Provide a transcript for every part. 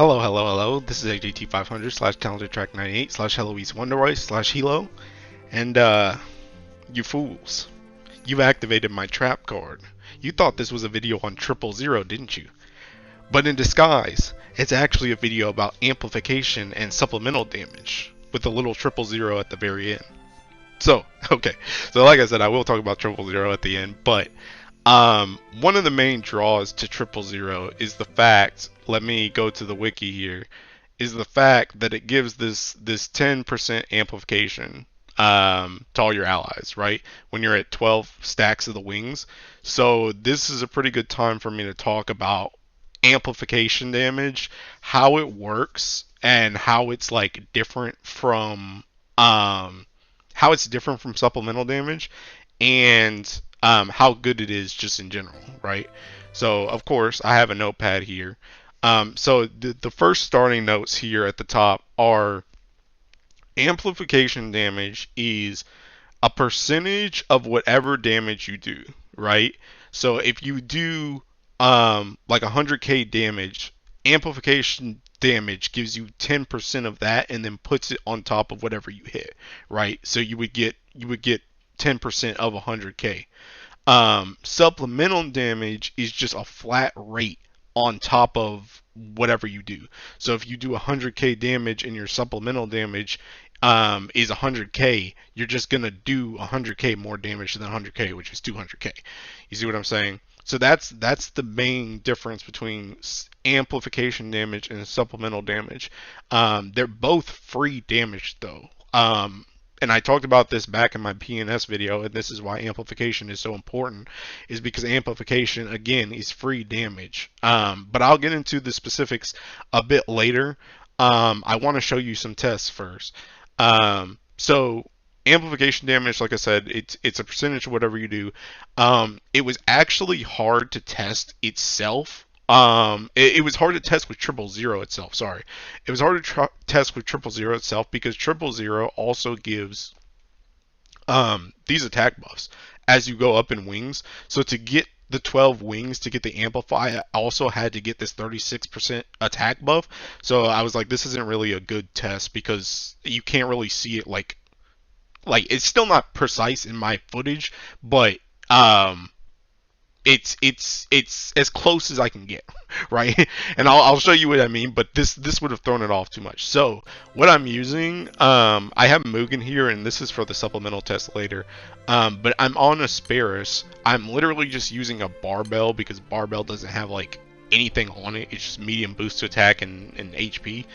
Hello. This is AJT500 slash talented track 98 slash Heloise Wonderroy slash Hilo. And, you fools. You've activated my trap card. You thought this was a video on 000, didn't you? But in disguise, it's actually a video about amplification and supplemental damage, with a little 000 at the very end. So, okay. So like I said, I will talk about 000 at the end, but one of the main draws to 000 is the fact, let me go to the wiki here, is the fact that it gives this 10% amplification to all your allies, right? When you're at 12 stacks of the wings. So this is a pretty good time for me to talk about amplification damage, how it works, and how it's like different from supplemental damage, and how good it is just in general, right? So of course I have a notepad here. So the first starting notes here at the top are amplification damage is a percentage of whatever damage you do, right? So if you do like 100k damage, amplification damage gives you 10% of that and then puts it on top of whatever you hit, right? So you would get 10% of 100k. Supplemental damage is just a flat rate on top of whatever you do. So if you do 100k damage and your supplemental damage is 100k, you're just gonna do 100k more damage than 100k, which is 200k. You see what I'm saying? So that's the main difference between amplification damage and supplemental damage. They're both free damage though. And I talked about this back in my PNS video, and this is why amplification is so important, is because amplification, again, is free damage. But I'll get into the specifics a bit later. I want to show you some tests first. So amplification damage, like I said, it's a percentage of whatever you do. It was actually hard to test itself. It was hard to test with 000 itself. Sorry, it was hard to test with 000 itself because 000 also gives these attack buffs as you go up in wings. So to get the 12 wings to get the amplify, I also had to get this 36% attack buff. So I was like, this isn't really a good test because you can't really see it like it's still not precise in my footage, but it's as close as I can get, right? And I'll show you what I mean, but this would have thrown it off too much. So what I'm using, I have Mugen here, and this is for the supplemental test later, but I'm on Asperis. I'm literally just using a barbell because barbell doesn't have like anything on it. It's just medium boost to attack and HP.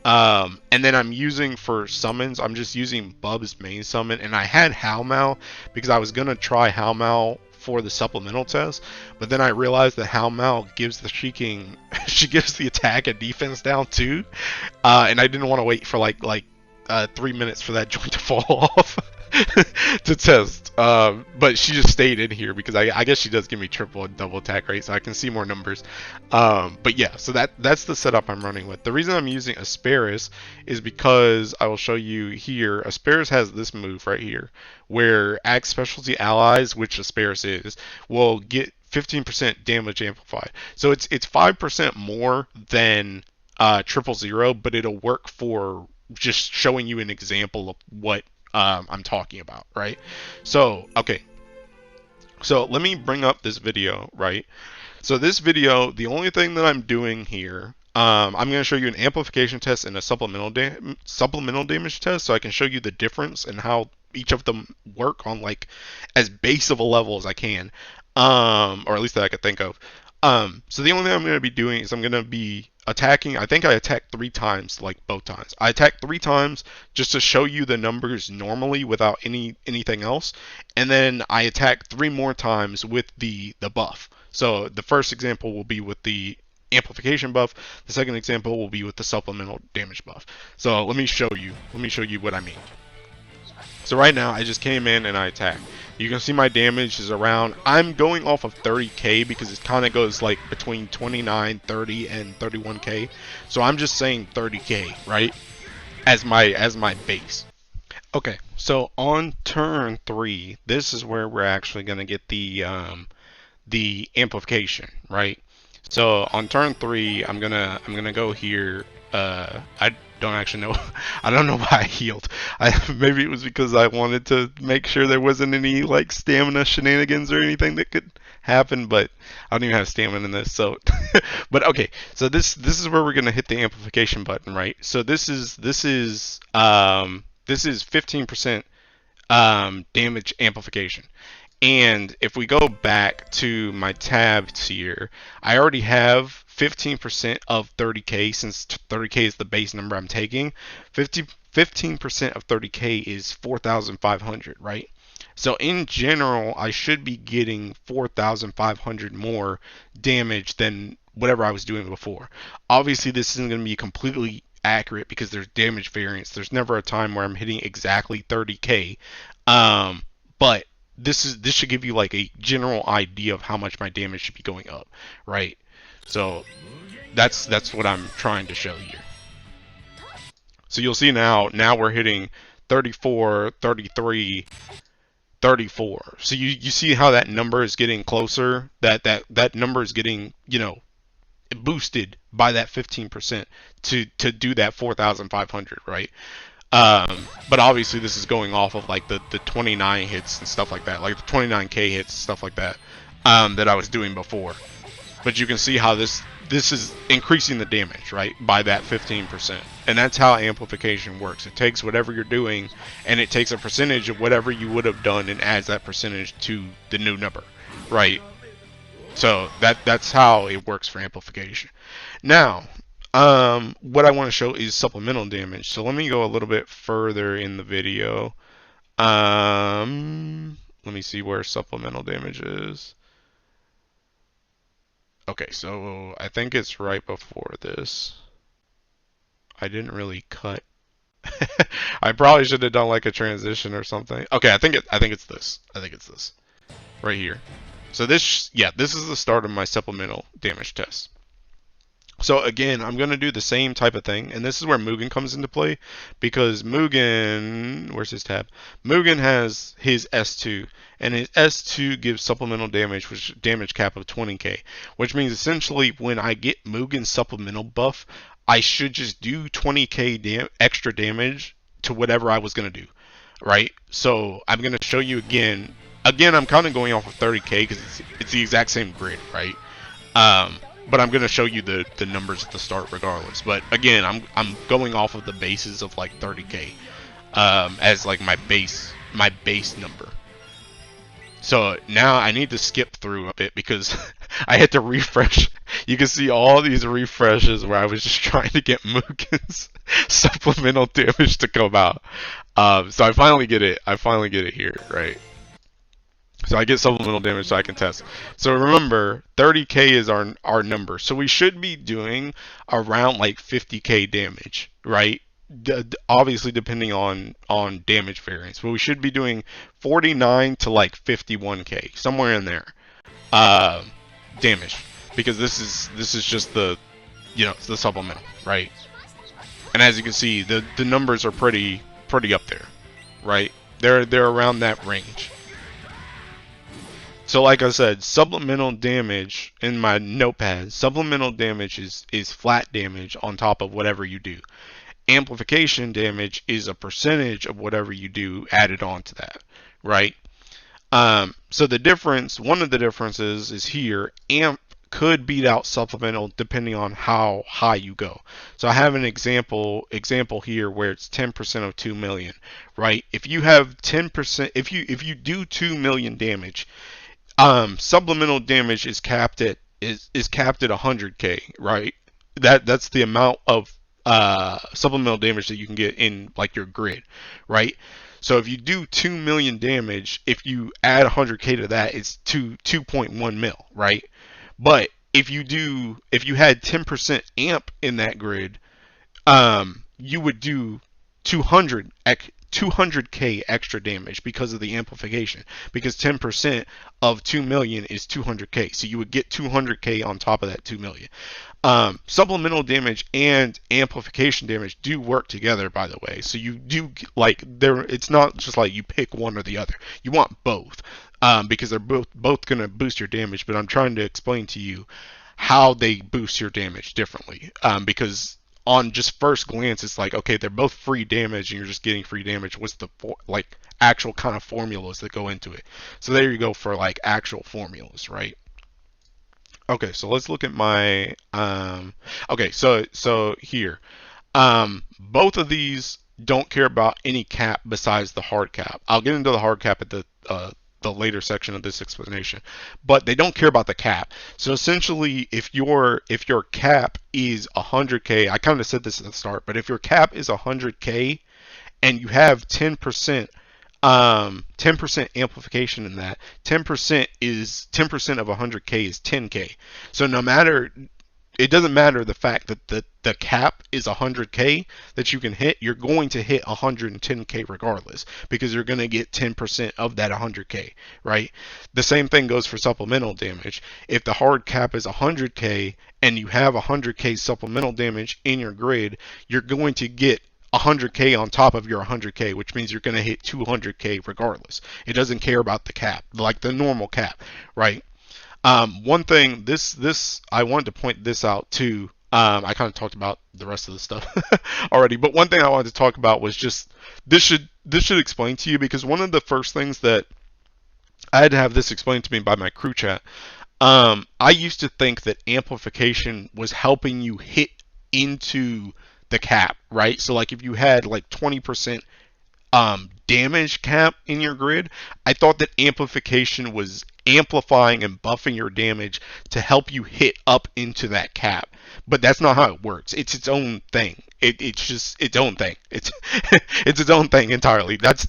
And then I'm using for summons, I'm just using Bub's main summon, and I had Howmao because I was gonna try Howmao for the supplemental test, but then I realized that Howmao gives the She-King, she gives the attack and defense down too, and I didn't want to wait for like 3 minutes for that joint to fall off to test. But she just stayed in here because I guess she does give me triple and double attack rate, so I can see more numbers. But yeah, so that's the setup I'm running with. The reason I'm using Asperis is because I will show you here. Asperis has this move right here, where Axe Specialty allies, which Asperis is, will get 15% damage amplified. So it's 5% more than 000, but it'll work for just showing you an example of what I'm talking about, right? So, okay. So let me bring up this video, right? So this video, the only thing that I'm doing here, I'm going to show you an amplification test and a supplemental damage test, so I can show you the difference and how each of them work on like as base of a level as I can, or at least that I could think of. So the only thing I'm going to be doing is I'm going to be attacking. I think I attacked 3 times, like both times. I attacked 3 times just to show you the numbers normally without anything else, and then I attacked 3 more times with the buff. So the first example will be with the amplification buff. The second example will be with the supplemental damage buff. So let me show you. Let me show you what I mean. So right now I just came in and I attacked. You can see my damage is around, I'm going off of 30k because it kind of goes like between 29, 30, and 31k. So I'm just saying 30k, right? As my base. Okay, so on turn 3, this is where we're actually going to get the amplification, right? So on turn 3, I'm gonna go here. I don't actually know. I don't know why I healed. Maybe it was because I wanted to make sure there wasn't any like stamina shenanigans or anything that could happen. But I don't even have stamina in this. So, but okay. So this is where we're gonna hit the amplification button, right? So this is 15% damage amplification. And if we go back to my tabs here, I already have 15% of 30K, since 30K is the base number I'm taking. 15% of 30K is 4,500, right? So in general, I should be getting 4,500 more damage than whatever I was doing before. Obviously, this isn't going to be completely accurate because there's damage variance. There's never a time where I'm hitting exactly 30K. But this should give you like a general idea of how much my damage should be going up, right? So that's what I'm trying to show here. So you'll see now we're hitting 34, 33, 34. So you see how that number is getting closer, that number is getting, you know, boosted by that 15% to do that 4,500, right? But obviously this is going off of like the 29 hits and stuff like that, like the 29K hits, stuff like that, that I was doing before. But you can see how this is increasing the damage, right, by that 15%. And that's how amplification works. It takes whatever you're doing and it takes a percentage of whatever you would have done and adds that percentage to the new number, right? So that's how it works for amplification. Now, what I want to show is supplemental damage. So let me go a little bit further in the video. Let me see where supplemental damage is. Okay, so I think it's right before this. I didn't really cut. I probably should have done like a transition or something. Okay, I think it's this. I think it's this right here. So this is the start of my supplemental damage test. So again, I'm going to do the same type of thing, and this is where Mugen comes into play, because Mugen, where's his tab? Mugen has his S2, and his S2 gives supplemental damage, which damage cap of 20k, which means essentially when I get Mugen's supplemental buff, I should just do 20k extra damage to whatever I was going to do, right? So I'm going to show you again. Again, I'm kind of going off of 30k because it's the exact same grid, right? But I'm gonna show you the numbers at the start regardless. But again, I'm going off of the bases of like 30k as like my base number. So now I need to skip through a bit because I had to refresh. You can see all these refreshes where I was just trying to get Mugen's supplemental damage to come out. So I finally get it. I finally get it here, right? So I get supplemental damage so I can test. So remember, 30k is our number. So we should be doing around like 50k damage, right? Obviously depending on damage variance. But we should be doing 49 to like 51k, somewhere in there. Damage. Because this is just the, you know, it's the supplemental, right? And as you can see, the numbers are pretty up there, right? They're around that range. So like I said, supplemental damage in my notepad, supplemental damage is flat damage on top of whatever you do. Amplification damage is a percentage of whatever you do added on to that, right? So the difference, one of the differences is here, amp could beat out supplemental depending on how high you go. So I have an example here where it's 10% of 2 million, right? If you have 10%, if you do 2 million damage, supplemental damage is capped at 100k, right? That's the amount of supplemental damage that you can get in like your grid, right? So if you do 2 million damage, if you add 100k to that, it's 2.1 mil, right? But if you had 10% amp in that grid, you would do 200k extra damage because of the amplification, because 10% of 2 million is 200k, so you would get 200k on top of that 2 million. Supplemental damage and amplification damage do work together, by the way, so you do like it's not just like you pick one or the other, you want both, because they're both going to boost your damage. But I'm trying to explain to you how they boost your damage differently. Because on just first glance, it's like, okay, they're both free damage, and you're just getting free damage. What's the like actual kind of formulas that go into it? So there you go for like actual formulas, right? Okay, so let's look at my okay, so here. Both of these don't care about any cap besides the hard cap. I'll get into the hard cap at the later section of this explanation, but they don't care about the cap. So essentially, if your cap is 100K, I kind of said this at the start, but if your cap is 100K and you have 10% amplification in that, 10% of 100K is 10K. So no matter, it doesn't matter the fact that the cap is 100K that you can hit, you're going to hit 110K regardless, because you're going to get 10% of that 100K, right? The same thing goes for supplemental damage. If the hard cap is 100K and you have 100K supplemental damage in your grid, you're going to get 100K on top of your 100K, which means you're going to hit 200K regardless. It doesn't care about the cap, like the normal cap, right? One thing, this I wanted to point this out too. I kind of talked about the rest of the stuff already, but one thing I wanted to talk about was just this should explain to you, because one of the first things that I had to have this explained to me by my crew chat. I used to think that amplification was helping you hit into the cap, right? So like if you had like 20% damage cap in your grid, I thought that amplification was amplifying and buffing your damage to help you hit up into that cap. But that's not how it works. It's its own thing. It's just its own thing. It's it's its own thing entirely. That's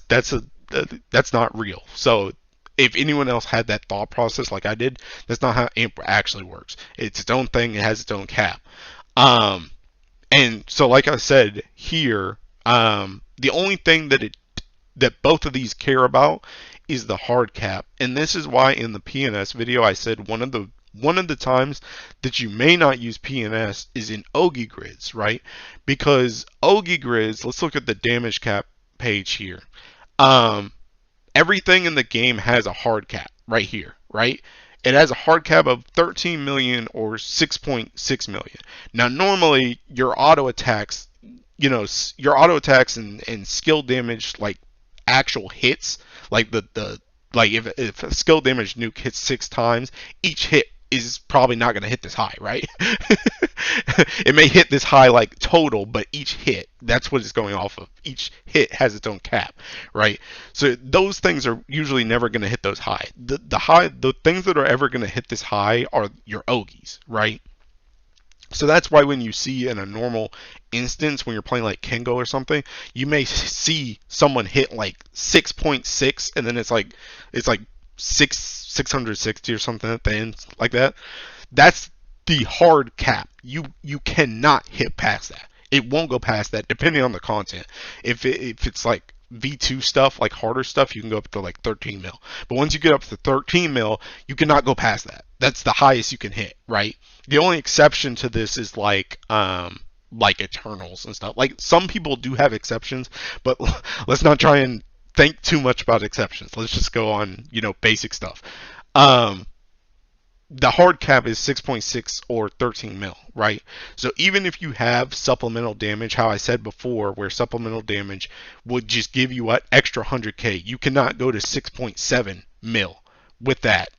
not real. So if anyone else had that thought process like I did, that's not how amp actually works. It's its own thing. It has its own cap. And so, like I said here, the only thing that both of these care about is the hard cap, and this is why in the PNS video I said one of the times that you may not use PNS is in Ogi grids, right? Because Ogi grids, let's look at the damage cap page here. Everything in the game has a hard cap right here, right? It has a hard cap of 13 million or 6.6 million. Now, normally your auto attacks, your auto attacks and skill damage, like actual hits, like like if a skill damage nuke hits 6 times, each hit is probably not going to hit this high, right? It may hit this high like total, but each hit, that's what it's going off of. Each hit has its own cap, right? So those things are usually never going to hit those high. The things that are ever going to hit this high are your Ogies, right? So that's why when you see in a normal instance, when you're playing like Kengo or something, you may see someone hit like 6.6, and then it's like 660 or something at the end, like that. That's the hard cap. You cannot hit past that. It won't go past that, depending on the content. If it's like V2 stuff, like harder stuff, you can go up to like 13 mil. But once you get up to 13 mil, you cannot go past that. That's the highest you can hit, right? The only exception to this is like Eternals and stuff. Like some people do have exceptions, but let's not try and think too much about exceptions. Let's just go on, basic stuff. The hard cap is 6.6 or 13 mil, right? So even if you have supplemental damage, how I said before, where supplemental damage would just give you an extra 100K, you cannot go to 6.7 mil with that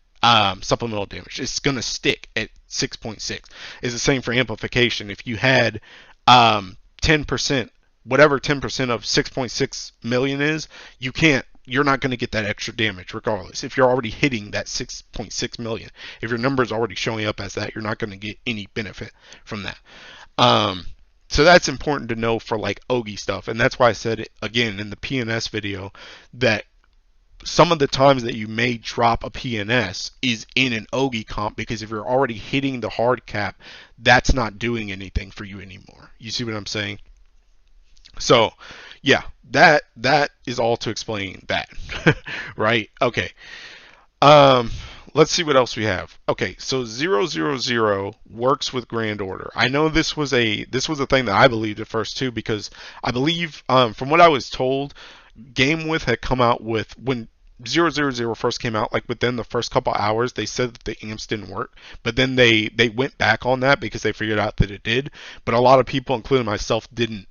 supplemental damage. It's going to stick at 6.6. It's the same for amplification. If you had 10%, whatever 10% of 6.6 million is, you're not going to get that extra damage regardless. If you're already hitting that 6.6 million, if your number is already showing up as that, you're not going to get any benefit from that. So that's important to know for like Ogi stuff. And that's why I said it again in the PNS video, that some of the times that you may drop a PNS is in an Ogi comp, because if you're already hitting the hard cap, that's not doing anything for you anymore. You see what I'm saying? So yeah, that is all to explain that. Right? Okay. Let's see what else we have. Okay, so 000 works with Grand Order. I know this was a thing that I believed at first too, because I believe from what I was told, GameWith had come out with, when 000 first came out, like within the first couple hours, they said that the amps didn't work, but then they went back on that because they figured out that it did. But a lot of people, including myself, didn't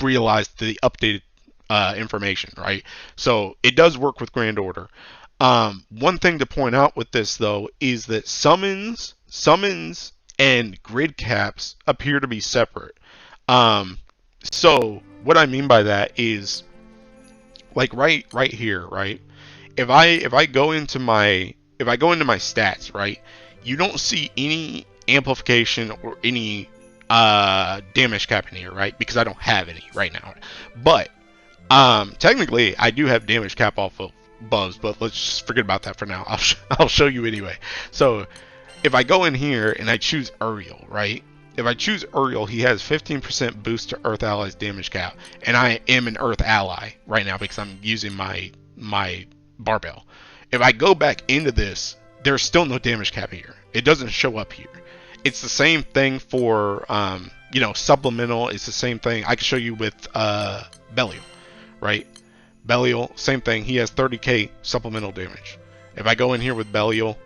realize the updated information, right? So it does work with Grand Order. One thing to point out with this though is that summons, and grid caps appear to be separate. So what I mean by that is, like right here, right? If I go into my stats, right, you don't see any amplification or any damage cap in here, right? Because I don't have any right now. But technically I do have damage cap off of Buzz, but let's just forget about that for now. I'll show you anyway. So if I go in here and I choose Uriel, right? If I choose Uriel, he has 15% boost to Earth Allies damage cap, and I am an Earth Ally right now because I'm using my barbell. If I go back into this, there's still no damage cap here. It doesn't show up here. It's the same thing for supplemental. It's the same thing. I can show you with Belial, right? Belial, same thing. He has 30k supplemental damage. If I go in here with Belial,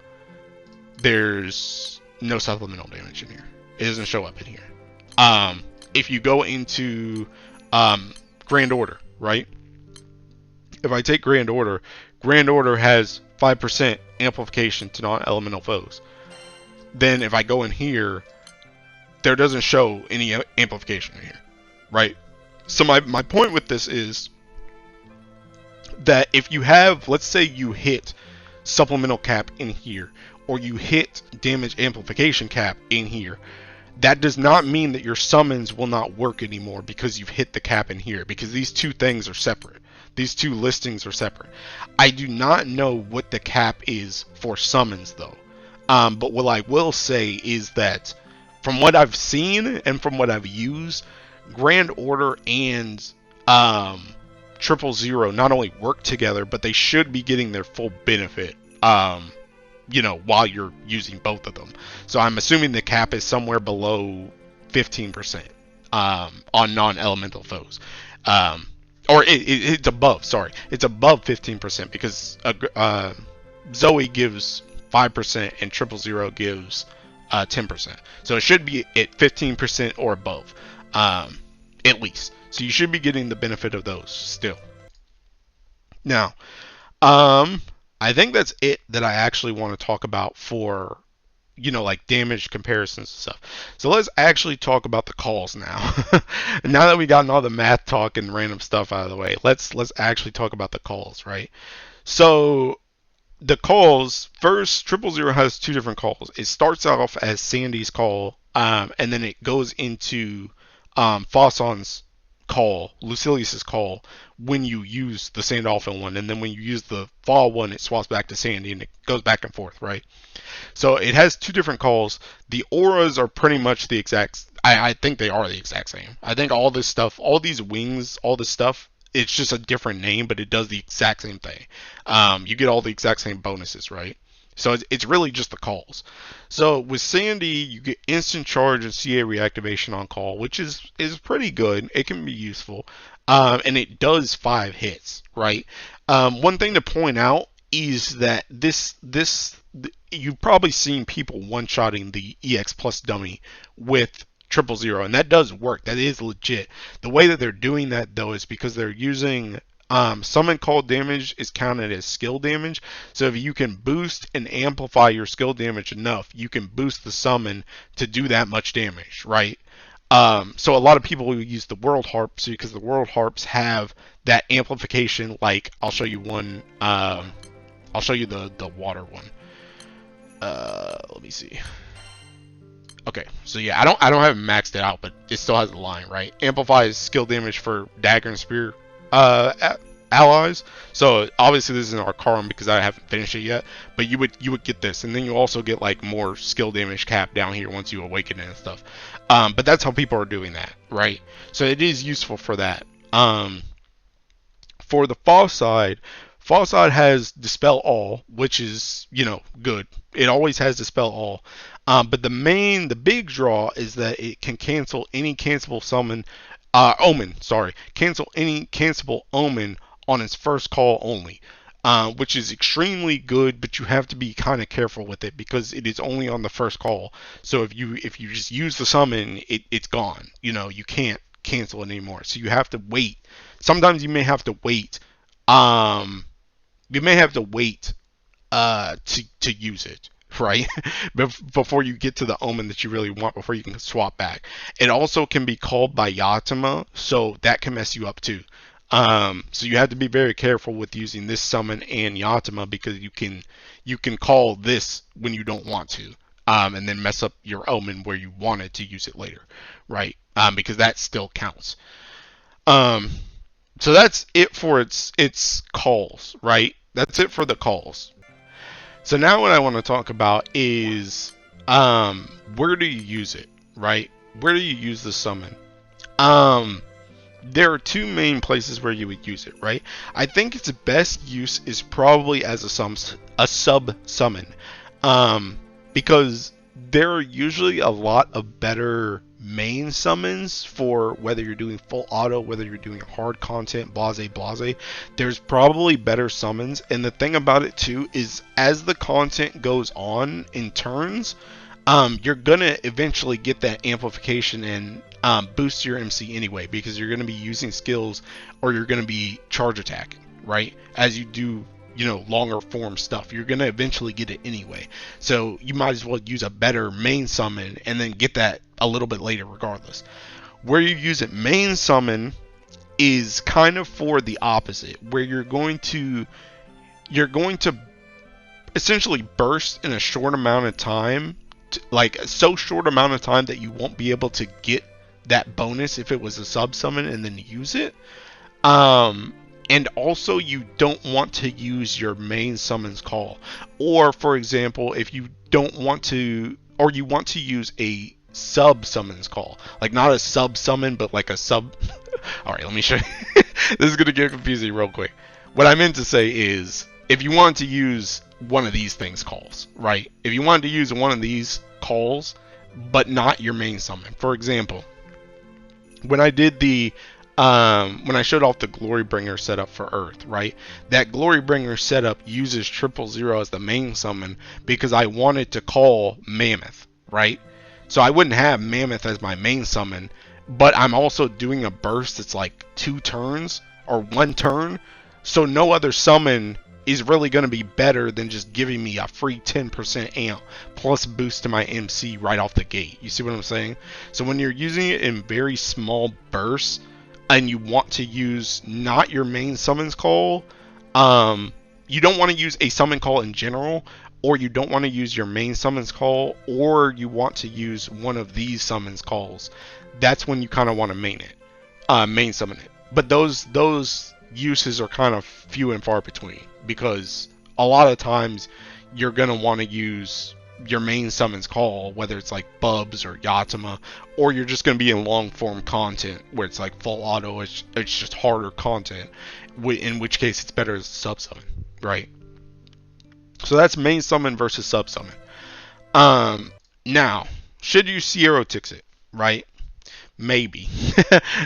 there's no supplemental damage in here. It doesn't show up in here. If you go into Grand Order, right? If I take Grand Order has 5% amplification to non-elemental foes. Then if I go in here, there doesn't show any amplification in here, right? So my point with this is that if you have, let's say you hit supplemental cap in here, or you hit damage amplification cap in here, that does not mean that your summons will not work anymore because you've hit the cap in here, because these two things are separate. These two listings are separate. I do not know what the cap is for summons though. But what I will say is that from what I've seen and from what I've used, Grand Order and 000 not only work together, but they should be getting their full benefit while you're using both of them. So I'm assuming the cap is somewhere below 15% on non-elemental foes. Or it's above, sorry. It's above 15% because Zoe gives 5% and 000 gives 10%. So it should be at 15% or above, at least. So you should be getting the benefit of those still. Now, I think that's it that I actually want to talk about for, like damage comparisons and stuff. So let's actually talk about the calls now. Now that we've gotten all the math talk and random stuff out of the way, let's actually talk about the calls, right? So the calls, first, 000 has two different calls. It starts off as Sandy's call, and then it goes into Foson's call, Lucilius's call, when you use the Sandalphon one, and then when you use the Fall one, it swaps back to Sandy, and it goes back and forth, right? So it has two different calls. The auras are pretty much the exact, I think they are the exact same. I think all this stuff, all these wings, all this stuff, it's just a different name, but it does the exact same thing. You get all the exact same bonuses, right? So it's really just the calls. So with Sandy, you get instant charge and CA reactivation on call, which is pretty good. It can be useful. And it does 5 hits, right? One thing to point out is that you've probably seen people one-shotting the EX Plus dummy with 000, and that does work. That is legit. The way that they're doing that, though, is because they're using summon call damage is counted as skill damage. So if you can boost and amplify your skill damage enough, you can boost the summon to do that much damage, right? So a lot of people will use the World Harps because the World Harps have that amplification. Like, I'll show you one. I'll show you the water one. Let me see. Okay, so yeah, I don't have it maxed out, but it still has the line, right? Amplifies skill damage for dagger and spear allies. So obviously this isn't our Arcarum because I haven't finished it yet, but you would get this, and then you also get like more skill damage cap down here once you awaken it and stuff. But that's how people are doing that, right? So it is useful for that. For the fall side has Dispel All, which is, good. It always has Dispel All. But the big draw is that it can cancel any cancelable summon, cancel any cancelable omen on its first call only. which is extremely good, but you have to be kind of careful with it because it is only on the first call. So if you just use the summon, it's gone. You can't cancel it anymore. So you have to wait. Sometimes you may have to wait. Um, you may have to wait to use it, right? Before you get to the omen that you really want, before you can swap back. It also can be called by Yatima, so that can mess you up too. So you have to be very careful with using this summon and Yatima because you can call this when you don't want to, and then mess up your omen where you wanted to use it later, right? Because that still counts. Um, so that's it for its calls, right? That's it for the calls. So now what I want to talk about is where do you use it, right? Where do you use the summon? Um, there are two main places where you would use it, right? I think its best use is probably as a sub summon, because there are usually a lot of better main summons for whether you're doing full auto, whether you're doing hard content, blase blase. There's probably better summons, and the thing about it too is as the content goes on in turns, you're gonna eventually get that amplification and boost your MC anyway because you're gonna be using skills or you're gonna be charge attacking, right? As you do, longer form stuff, you're gonna eventually get it anyway. So you might as well use a better main summon and then get that a little bit later, regardless. Where you use it main summon is kind of for the opposite, where you're going to essentially burst in a short amount of time, like so short amount of time that you won't be able to get that bonus if it was a sub summon and then use it. And also you don't want to use your main summons call, or for example, if you don't want to, or you want to use a sub summons call, like not a sub summon but like a sub. All right, let me show you. This is gonna get confusing real quick. What I meant to say is if you want to use one of these things calls, right? If you wanted to use one of these calls but not your main summon, for example, when I did when I showed off the Glorybringer setup for Earth, right? That Glorybringer setup uses 000 as the main summon because I wanted to call Mammoth, right? So I wouldn't have Mammoth as my main summon, but I'm also doing a burst that's like 2 turns or 1 turn, so no other summon is really going to be better than just giving me a free 10% amp plus boost to my MC right off the gate. You see what I'm saying? So when you're using it in very small bursts and you want to use not your main summons call, you don't want to use a summon call in general, or you don't want to use your main summons call, or you want to use one of these summons calls. That's when you kind of want to main summon it. But those uses are kind of few and far between because a lot of times you're going to want to use your main summons call, whether it's like Bubs or Yatima, or you're just going to be in long form content where it's like full auto, it's just harder content, in which case it's better as a sub summon, right? So that's main summon versus sub summon. Now, should you Sieortix it, right? Maybe.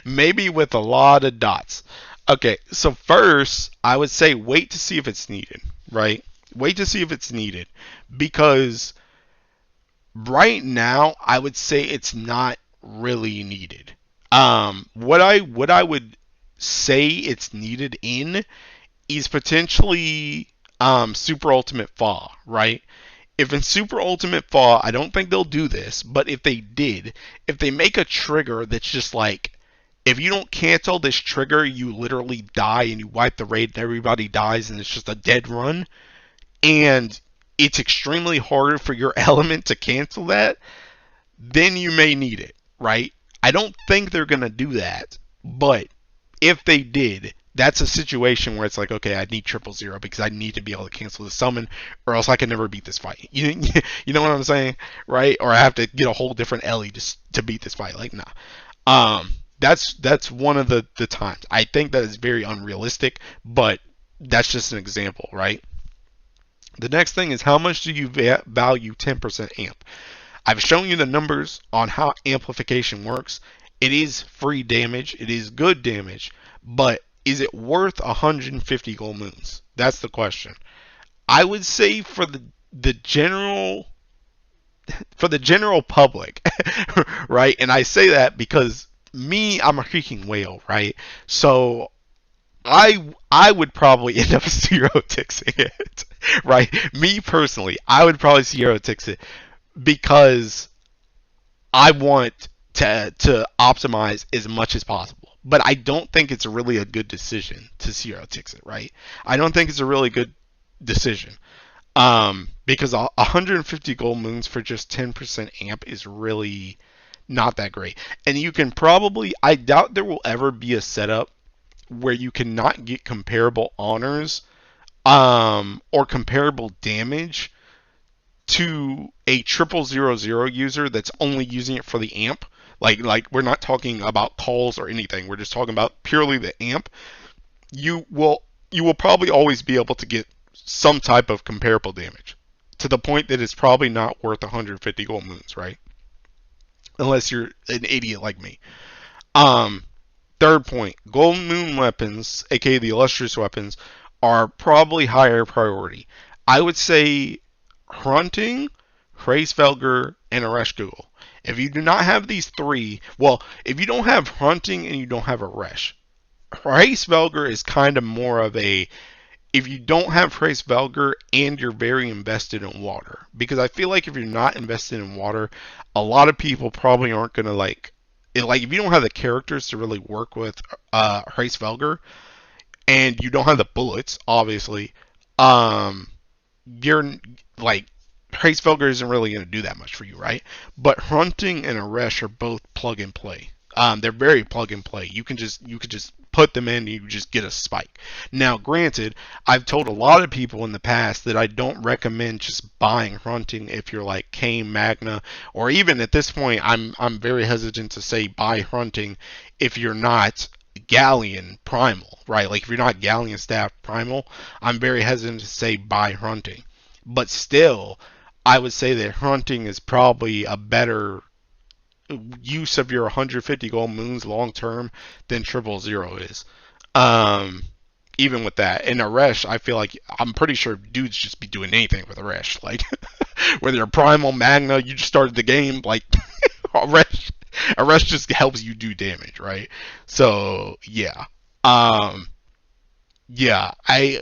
Maybe with a lot of dots. Okay, so first, I would say wait to see if it's needed, right? Wait to see if it's needed, because right now, I would say it's not really needed. What I would say it's needed in is potentially Super Ultimate Fa, right? If in Super Ultimate Fa, I don't think they'll do this, but if they did, if they make a trigger that's just like, if you don't cancel this trigger, you literally die and you wipe the raid and everybody dies and it's just a dead run, and it's extremely harder for your element to cancel that, then you may need it, right? I don't think they're going to do that, but if they did, that's a situation where it's like, okay, I need 000 because I need to be able to cancel the summon, or else I can never beat this fight. You know what I'm saying, right? Or I have to get a whole different Ellie just to beat this fight. Like, nah. That's one of the times. I think that is very unrealistic, but that's just an example, right? The next thing is, how much do you value 10% amp? I've shown you the numbers on how amplification works. It is free damage. It is good damage, but is it worth 150 gold moons? That's the question. I would say the general for the general public, right? And I say that because me, I'm a freaking whale, right? So I would probably end up Sieortixing it, right? Me personally, I would probably Sieortix it because I want to optimize as much as possible. But I don't think it's really a good decision to Sieortix it, right? I don't think it's a really good decision. Because 150 gold moons for just 10% amp is really not that great. And you can probably, I doubt there will ever be a setup where you cannot get comparable honors, or comparable damage to a 0000 user that's only using it for the amp. Like we're not talking about calls or anything. We're just talking about purely the amp. You will probably always be able to get some type of comparable damage to the point that it's probably not worth 150 gold moons, right? Unless you're an idiot like me. Um, Third point, gold moon weapons, aka the illustrious weapons, are probably higher priority. I would say Hrunting, Hraesvelgr, and Ereshkigal. If you do not have these three, well, if you don't have Hrunting and you don't have Eresh, Hraesvelgr is kind of more of a, if you don't have Hraesvelgr and you're very invested in water, because I feel like if you're not invested in water, a lot of people probably aren't gonna like it. Like if you don't have the characters to really work with Hraesvelgr, and you don't have the bullets, obviously, um, you're like Hraesvelgr isn't really going to do that much for you, right? But Hrunting and Eresh are both plug and play. They're very plug and play. You could just put them in and you just get a spike. Now, granted, I've told a lot of people in the past that I don't recommend just buying Hrunting if you're like Kane Magna, or even at this point, I'm very hesitant to say buy Hrunting if you're not Galleon Primal, right? Like if you're not Galleon Staff Primal, I'm very hesitant to say buy Hrunting. But still, I would say that Hrunting is probably a better use of your 150 gold moons long term than 000 is. Um, Even with that, and Eresh, I feel like I'm pretty sure dudes just be doing anything with Eresh. Like whether you're Primal Magna, you just started the game, like Eresh just helps you do damage, right? So yeah, um, yeah, I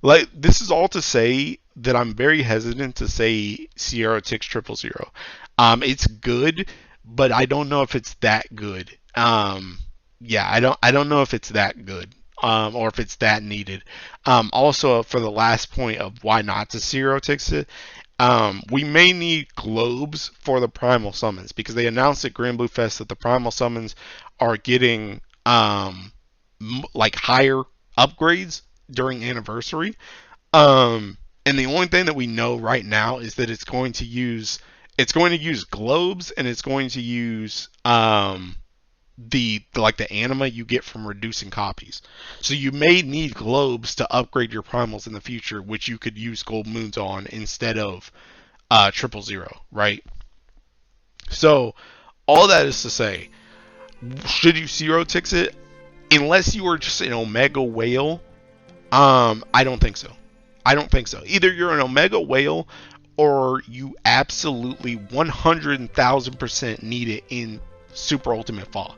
like this is all to say that I'm very hesitant to say Sieortix 000. It's good, but I don't know if it's that good. Yeah, I don't know if it's that good. Or if it's that needed. Also, for the last point of why not to Sieortix it, we may need globes for the primal summons because they announced at Grand Blue Fest that the primal summons are getting like higher upgrades during anniversary. And the only thing that we know right now is that it's going to use globes, and it's going to use the anima you get from reducing copies. So you may need globes to upgrade your primals in the future, which you could use gold moons on instead of 000, right? So all that is to say, should you Sieortix it? Unless you are just an Omega Whale, I don't think so. I don't think so. Either you're an Omega Whale or you absolutely 100,000% need it in Super Ultimate Fall.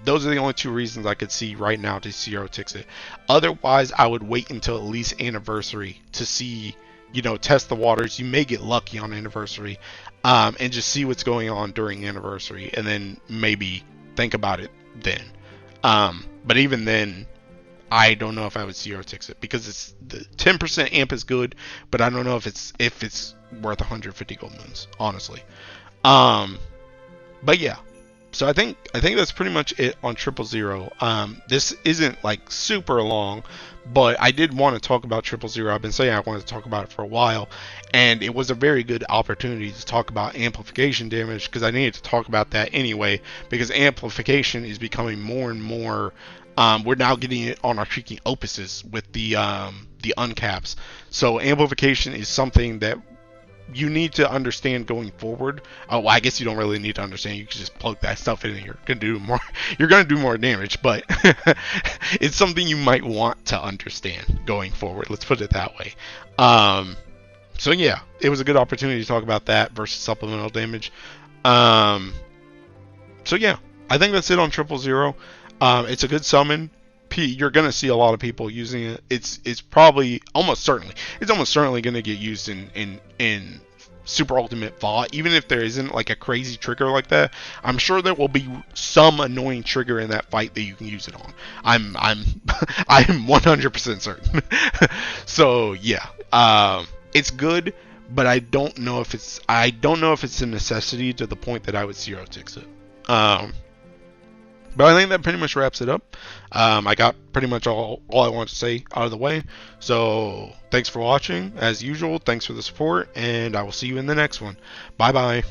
Those are the only two reasons I could see right now to Sieortix it. Otherwise, I would wait until at least Anniversary to see, test the waters. You may get lucky on Anniversary, and just see what's going on during Anniversary, and then maybe think about it then. But even then, I don't know if I would Sieortix it because it's the 10% amp is good, but I don't know if it's worth 150 gold moons, honestly. But yeah. So I think that's pretty much it on 000. This isn't like super long, but I did want to talk about 000. I've been saying I wanted to talk about it for a while, and it was a very good opportunity to talk about amplification damage because I needed to talk about that anyway because amplification is becoming more and more. We're now getting it on our freaking opuses with the uncaps. So amplification is something that you need to understand going forward. Oh, well, I guess you don't really need to understand. You can just plug that stuff in and you're gonna do more. You're gonna do more damage, but it's something you might want to understand going forward. Let's put it that way. So yeah, it was a good opportunity to talk about that versus supplemental damage. Um, so yeah, I think that's it on 000. It's a good summon. You're gonna see a lot of people using it. It's probably almost certainly gonna get used in Super Ultimate Va. Even if there isn't like a crazy trigger like that, I'm sure there will be some annoying trigger in that fight that you can use it on. I'm I'm 100% certain. So yeah, it's good, but I don't know if it's a necessity to the point that I would Sieortix it. But I think that pretty much wraps it up. I got pretty much all I wanted to say out of the way. So thanks for watching. As usual, thanks for the support, and I will see you in the next one. Bye bye.